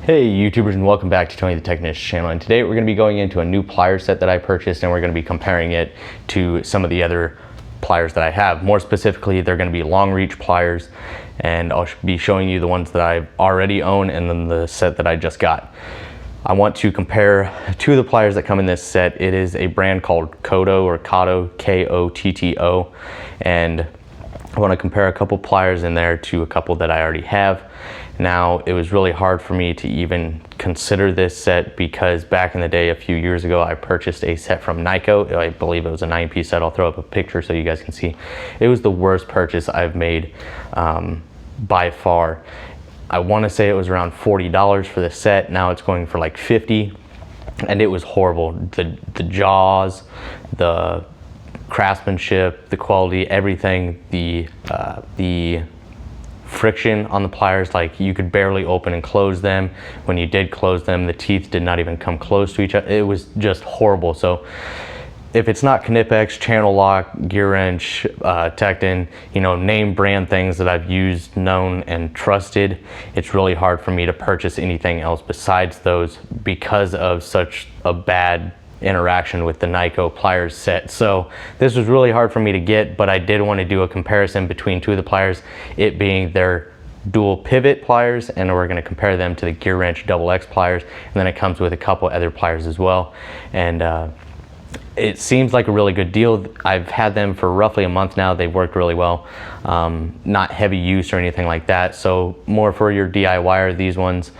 Hey YouTubers, and welcome back to Tony the Technician channel. And today we're going to be going into a new plier set that I purchased, and we're going to be comparing it to some of the other pliers that I have. More specifically, they're going to be long reach pliers, and I'll be showing you the ones that I already own and then the set that I just got. I want to compare two of the pliers that come in this set. It is a brand called Kotto, or Kotto, K-O-T-T-O, and I want to compare a couple pliers in there to a couple that I already have. Now, it was really hard for me to even consider this set because back in the day, a few years ago, I purchased a set from Nyko. I believe it was a 9-piece set. I'll throw up a picture so you guys can see. It was the worst purchase I've made by far. I want to say it was around $40 for the set. Now it's going for like $50, and it was horrible. The jaws, the craftsmanship, the quality, everything, the friction on the pliers, like you could barely open and close them. When you did close them, the teeth did not even come close to each other. It was just horrible. So if it's not Knipex, Channel Lock, Gearwrench, Tekton, name brand things that I've used, known, and trusted, it's really hard for me to purchase anything else besides those because of such a bad interaction with the Nyko pliers set. So this was really hard for me to get, but I did want to do a comparison between two of the pliers, it being their dual pivot pliers, and we're going to compare them to the Gearwrench XX pliers, and then it comes with a couple other pliers as well. And it seems like a really good deal. I've had them for roughly a month now. They've worked really well. Not heavy use or anything like that. So more for your DIYer, these ones,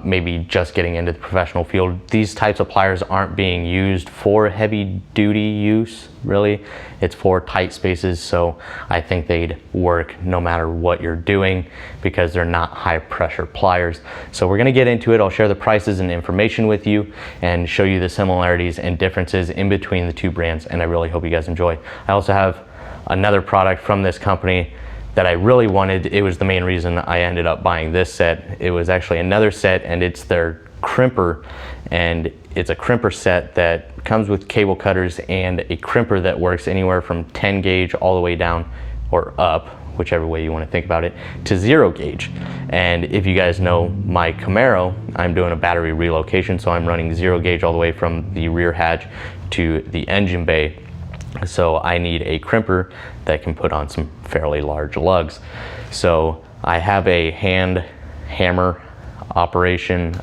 maybe just getting into the professional field. These types of pliers aren't being used for heavy duty use, really. It's for tight spaces. So I think they'd work no matter what you're doing because they're not high pressure pliers. So we're gonna get into it. I'll share the prices and information with you and show you the similarities and differences in between the two brands, and I really hope you guys enjoy. I also have another product from this company that I really wanted. It was the main reason I ended up buying this set. It was actually another set, and it's their crimper, and it's a crimper set that comes with cable cutters and a crimper that works anywhere from 10 gauge all the way down or up, whichever way you want to think about it, to 0 gauge. And if you guys know my Camaro, I'm doing a battery relocation, so I'm running 0 gauge all the way from the rear hatch to the engine bay. So I need a crimper that can put on some fairly large lugs. So I have a hand hammer operation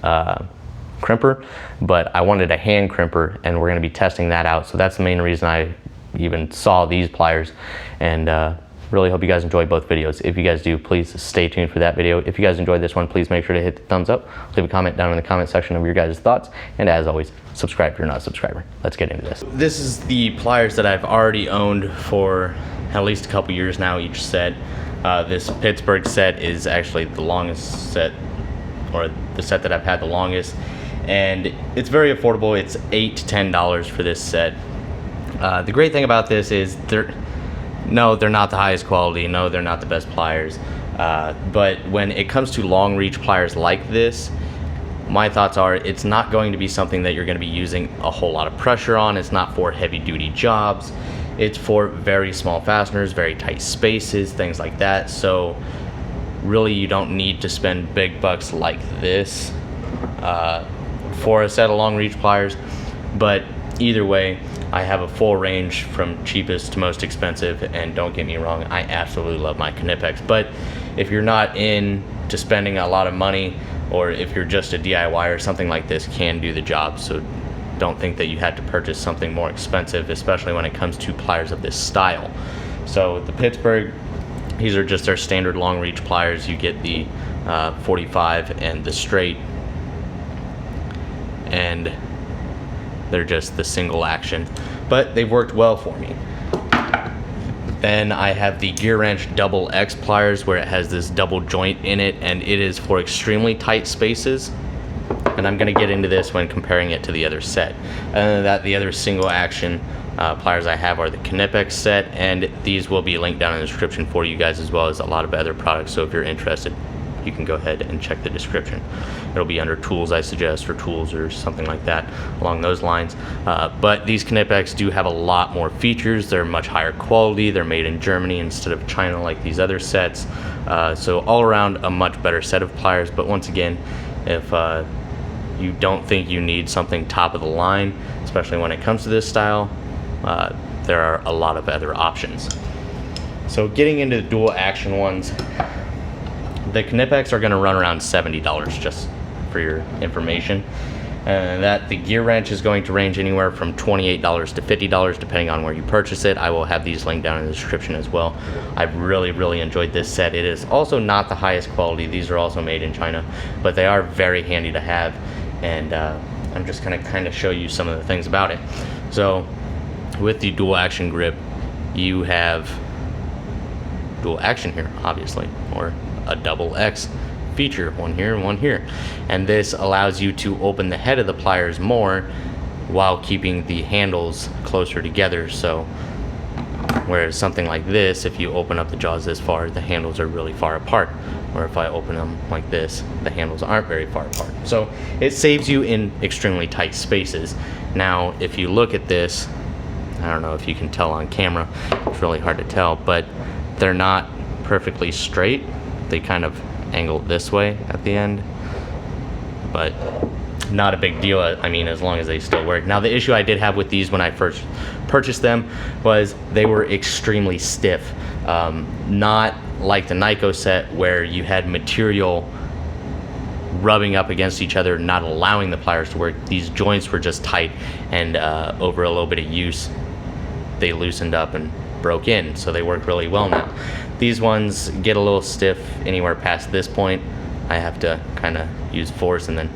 crimper, but I wanted a hand crimper, and we're going to be testing that out. So that's the main reason I even saw these pliers, and really hope you guys enjoy both videos. If you guys do, please stay tuned for that video. If you guys enjoyed this one, please make sure to hit the thumbs up, leave a comment down in the comment section of your guys' thoughts, and as always, subscribe if you're not a subscriber. Let's get into this. This is the pliers that I've already owned for at least a couple years now, each set. This Pittsburgh set is actually the longest set, or the set that I've had the longest, and it's very affordable. It's $8 to $10 for this set. The great thing about this is no, they're not the highest quality. No, they're not the best pliers. But when it comes to long reach pliers like this, my thoughts are it's not going to be something that you're going to be using a whole lot of pressure on. It's not for heavy duty jobs. It's for very small fasteners, very tight spaces, things like that. So really you don't need to spend big bucks like this for a set of long reach pliers. But either way, I have a full range from cheapest to most expensive, and don't get me wrong, I absolutely love my Knipex. But if you're not into spending a lot of money, or if you're just a DIY, or something like this can do the job. So don't think that you had to purchase something more expensive, especially when it comes to pliers of this style. So the Pittsburgh, these are just their standard long reach pliers. You get the 45 and the straight, and they're just the single action, but they've worked well for me. Then I have the Gearwrench XX pliers, where it has this double joint in it, and it is for extremely tight spaces. And I'm going to get into this when comparing it to the other set. Other than that, the other single action pliers I have are the Knipex set, and these will be linked down in the description for you guys, as well as a lot of other products. So if you're interested, you can go ahead and check the description. It'll be under tools, I suggest, or tools or something like that along those lines. But these Knipex do have a lot more features. They're much higher quality. They're made in Germany instead of China like these other sets. So all around a much better set of pliers. But once again, If you don't think you need something top of the line, especially when it comes to this style, there are a lot of other options. So getting into the dual action ones, the Knipex are going to run around $70, just for your information. That the Gearwrench is going to range anywhere from $28 to $50 depending on where you purchase it. I will have these linked down in the description as well. I've really enjoyed this set. It is also not the highest quality. These are also made in China, but they are very handy to have, and I'm just going to kind of show you some of the things about it. So with the dual action grip, you have dual action here, obviously, or a double X feature, one here and one here, and this allows you to open the head of the pliers more while keeping the handles closer together. So whereas something like this, if you open up the jaws this far, the handles are really far apart, or if I open them like this, the handles aren't very far apart. So it saves you in extremely tight spaces. Now if you look at this, I don't know if you can tell on camera, it's really hard to tell, but they're not perfectly straight. They kind of angled this way at the end, but not a big deal. I mean, as long as they still work. Now the issue I did have with these when I first purchased them was they were extremely stiff. Not like the Nyko set where you had material rubbing up against each other, not allowing the pliers to work. These joints were just tight, and over a little bit of use they loosened up and broke in, so they work really well now. These ones get a little stiff anywhere past this point. I have to kind of use force and then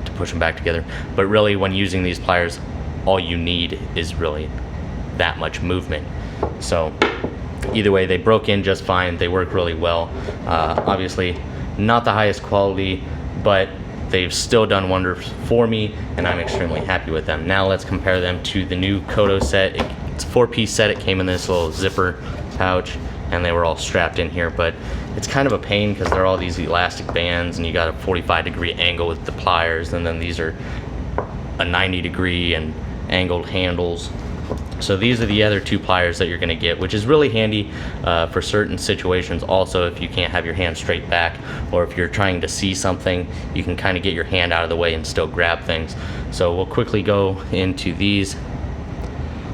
to push them back together. But really, when using these pliers, all you need is really that much movement. So either way, they broke in just fine. They work really well. Obviously, not the highest quality, but they've still done wonders for me, and I'm extremely happy with them. Now let's compare them to the new Kotto set. It's a 4-piece set. It came in this little zipper pouch, and they were all strapped in here, but it's kind of a pain because they're all these elastic bands, and you got a 45-degree angle with the pliers, and then these are a 90-degree and angled handles. So these are the other two pliers that you're going to get, which is really handy for certain situations. Also, if you can't have your hand straight back, or if you're trying to see something, you can kind of get your hand out of the way and still grab things. So we'll quickly go into these.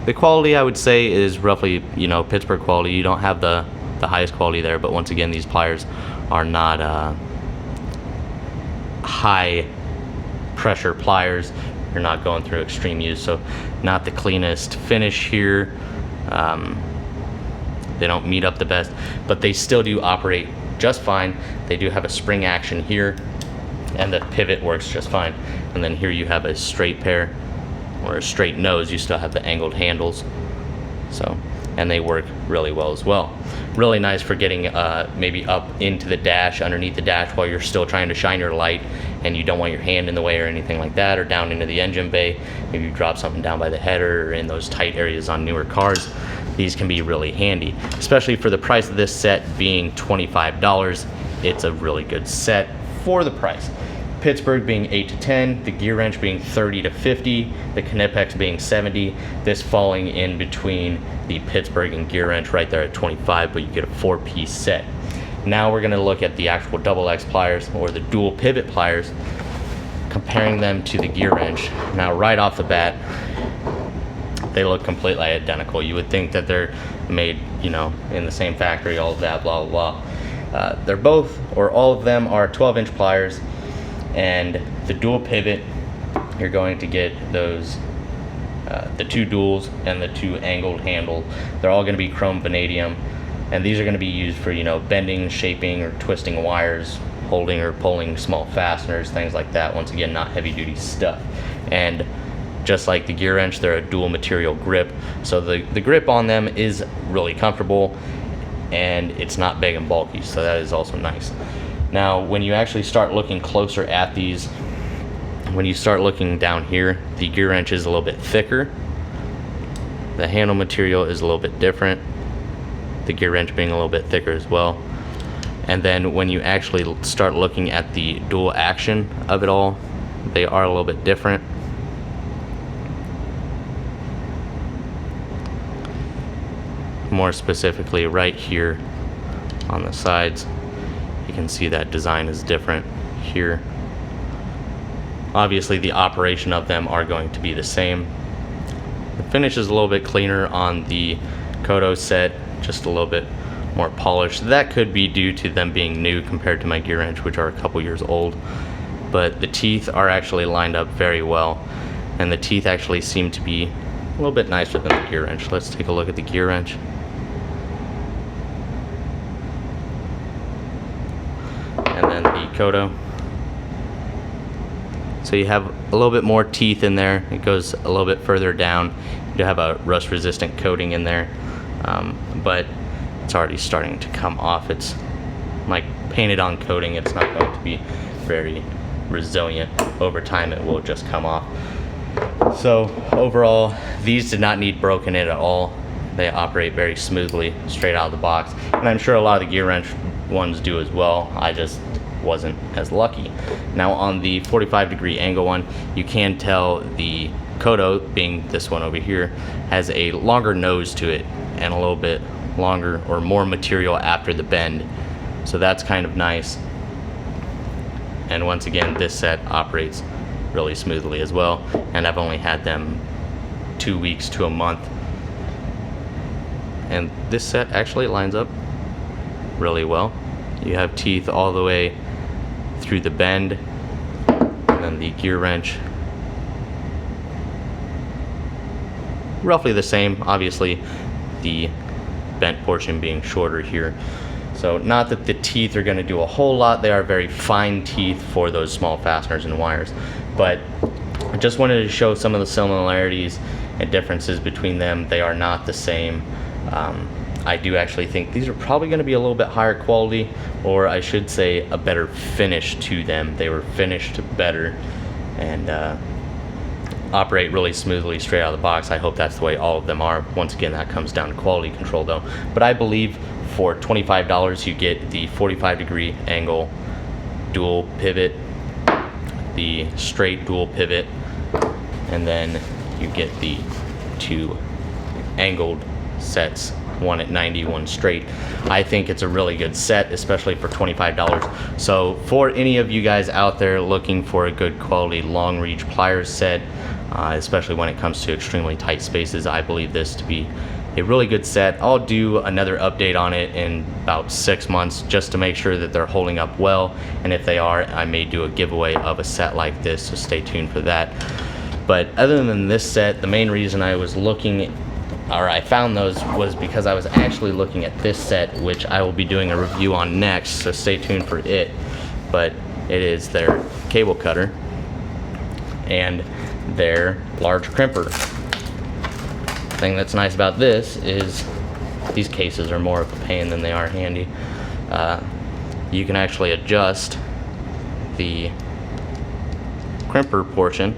The quality, I would say, is roughly, Pittsburgh quality. You don't have the highest quality there, but once again, these pliers are not high pressure pliers. You're not going through extreme use, so not the cleanest finish here. They don't meet up the best, but they still do operate just fine. They do have a spring action here, and the pivot works just fine. And then here you have a straight pair, or a straight nose. You still have the angled handles, so, and they work really well as well. Really nice for getting maybe up into the dash, underneath the dash, while you're still trying to shine your light and you don't want your hand in the way or anything like that, or down into the engine bay. Maybe you drop something down by the header or in those tight areas on newer cars. These can be really handy, especially for the price of this set being $25. It's a really good set for the price. Pittsburgh being 8 to 10, the Gearwrench being 30 to 50, the Knipex being 70, this falling in between the Pittsburgh and Gearwrench right there at 25, but you get a 4-piece set. Now we're going to look at the actual double X pliers, or the dual pivot pliers, comparing them to the Gearwrench. Now right off the bat, they look completely identical. You would think that they're made, in the same factory, all of that, blah, blah, blah. They're both, or all of them, are 12-inch pliers. And the dual pivot, you're going to get those, the 2 duals and the 2 angled handles. They're all going to be chrome vanadium, and these are going to be used for, bending, shaping, or twisting wires, holding or pulling small fasteners, things like that. Once again, not heavy duty stuff. And just like the Gearwrench, they're a dual material grip, so the grip on them is really comfortable, and it's not big and bulky, so that is also nice. Now, when you actually start looking closer at these, when you start looking down here, the Gearwrench is a little bit thicker. The handle material is a little bit different. The Gearwrench being a little bit thicker as well. And then when you actually start looking at the dual action of it all, they are a little bit different. More specifically, right here on the sides, you can see that design is different here obviously the operation of them are going to be the same. The finish is a little bit cleaner on the Kotto set, just a little bit more polished. That could be due to them being new compared to my Gearwrench, which are a couple years old. But the teeth are actually lined up very well, and the teeth actually seem to be a little bit nicer than the Gearwrench. Let's take a look at the Gearwrench. And then the Kotto. So you have a little bit more teeth in there. It goes a little bit further down. You have a rust resistant coating in there, but it's already starting to come off. It's like painted on coating. It's not going to be very resilient. Over time it will just come off. So overall, these did not need broken in at all. They operate very smoothly straight out of the box, and I'm sure a lot of the Gearwrench ones do as well. I just wasn't as lucky. Now on the 45-degree angle one, you can tell the Kotto, being this one over here, has a longer nose to it and a little bit longer or more material after the bend. So that's kind of nice. And once again, this set operates really smoothly as well, and I've only had them 2 weeks to a month. And this set actually lines up really well. You have teeth all the way through the bend, and then the Gearwrench roughly the same, obviously the bent portion being shorter here. So not that the teeth are going to do a whole lot. They are very fine teeth for those small fasteners and wires, but I just wanted to show some of the similarities and differences between them. They are not the same. I do actually think these are probably going to be a little bit higher quality, or I should say a better finish to them. They were finished better and operate really smoothly straight out of the box. I hope that's the way all of them are. Once again, that comes down to quality control though. But I believe for $25 you get the 45-degree angle dual pivot, the straight dual pivot, and then you get the two angled sets, one at 90, one straight. I think it's a really good set, especially for $25. So for any of you guys out there looking for a good quality long reach pliers set, especially when it comes to extremely tight spaces, I believe this to be a really good set. I'll do another update on it in about 6 months just to make sure that they're holding up well, and if they are, I may do a giveaway of a set like this, so stay tuned for that. But other than this set, the main reason I was looking, or I found those, was because I was actually looking at this set, which I will be doing a review on next, so stay tuned for it. But it is their cable cutter and their large crimper. The thing that's nice about this is these cases are more of a pain than they are handy. You can actually adjust the crimper portion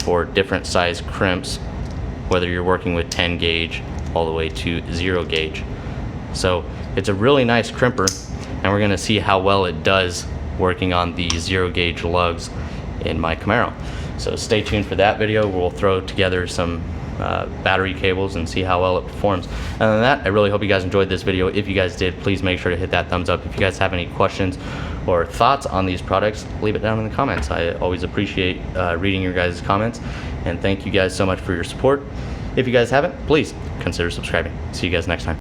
for different size crimps, whether you're working with 10 gauge all the way to 0 gauge. So it's a really nice crimper, and we're gonna see how well it does working on the 0 gauge lugs in my Camaro. So stay tuned for that video. We'll throw together some battery cables and see how well it performs. Other than that, I really hope you guys enjoyed this video. If you guys did, please make sure to hit that thumbs up. If you guys have any questions or thoughts on these products, leave it down in the comments. I always appreciate reading your guys' comments, and thank you guys so much for your support. If you guys haven't, please consider subscribing. See you guys next time.